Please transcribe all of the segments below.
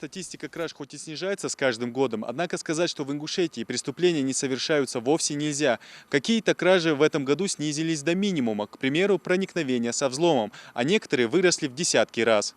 Статистика краж хоть и снижается с каждым годом, однако сказать, что в Ингушетии преступления не совершаются, вовсе нельзя. Какие-то кражи в этом году снизились до минимума, к примеру, проникновения со взломом, а некоторые выросли в десятки раз.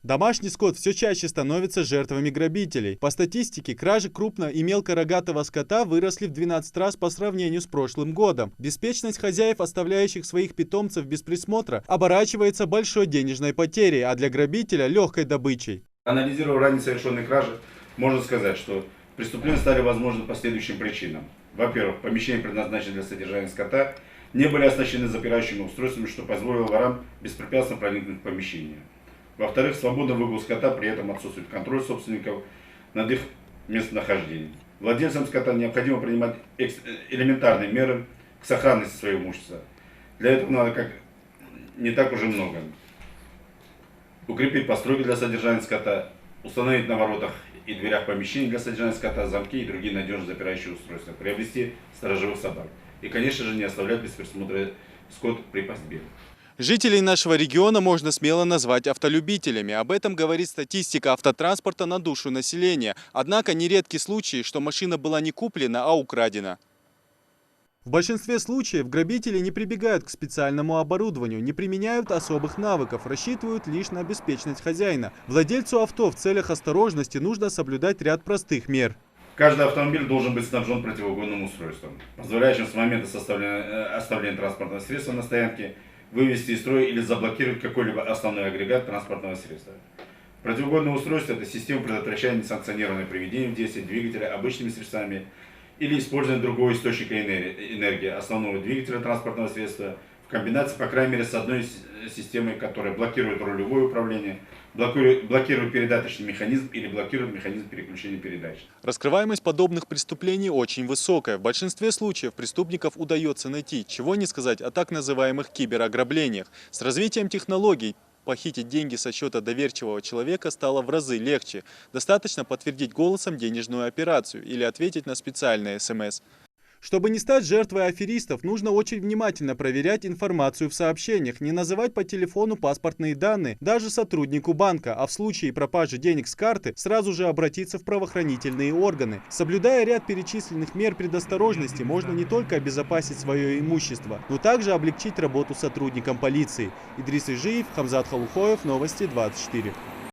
Домашний скот все чаще становится жертвами грабителей. По статистике, кражи крупно- и мелкорогатого скота выросли в 12 раз по сравнению с прошлым годом. Беспечность хозяев, оставляющих своих питомцев без присмотра, оборачивается большой денежной потерей, а для грабителя – легкой добычей. Анализируя ранее совершенные кражи, можно сказать, что преступления стали возможны по следующим причинам. Во-первых, помещения, предназначенные для содержания скота, не были оснащены запирающими устройствами, что позволило ворам беспрепятственно проникнуть в помещение. Во-вторых, свободный выгул скота, при этом отсутствует контроль собственников над их местонахождением. Владельцам скота необходимо принимать элементарные меры к сохранности своего имущества. Для этого надо не так уже много. Укрепить постройки для содержания скота, установить на воротах и дверях помещений для содержания скота замки и другие надежно запирающие устройства, приобрести сторожевых собак и, конечно же, не оставлять без присмотра скот при пастьбе. Жителей нашего региона можно смело назвать автолюбителями. Об этом говорит статистика автотранспорта на душу населения. Однако нередки случаи, что машина была не куплена, а украдена. В большинстве случаев грабители не прибегают к специальному оборудованию, не применяют особых навыков, рассчитывают лишь на беспечность хозяина. Владельцу авто в целях осторожности нужно соблюдать ряд простых мер. Каждый автомобиль должен быть снабжен противоугонным устройством, позволяющим с момента оставления транспортного средства на стоянке вывести из строя или заблокировать какой-либо основной агрегат транспортного средства. Противоугонное устройство – это система предотвращения несанкционированного приведения в действие двигателя обычными средствами или использования другого источника энергии, основного двигателя транспортного средства, в комбинации, по крайней мере, с одной системой, которая блокирует рулевое управление, блокирует передаточный механизм или блокирует механизм переключения передач. Раскрываемость подобных преступлений очень высокая. В большинстве случаев преступников удается найти, чего не сказать о так называемых киберограблениях. С развитием технологий похитить деньги со счета доверчивого человека стало в разы легче. Достаточно подтвердить голосом денежную операцию или ответить на специальный СМС. Чтобы не стать жертвой аферистов, нужно очень внимательно проверять информацию в сообщениях, не называть по телефону паспортные данные даже сотруднику банка, а в случае пропажи денег с карты сразу же обратиться в правоохранительные органы. Соблюдая ряд перечисленных мер предосторожности, можно не только обезопасить свое имущество, но также облегчить работу сотрудникам полиции. Идрис Ижиев, Хамзат Халухоев, Новости 24.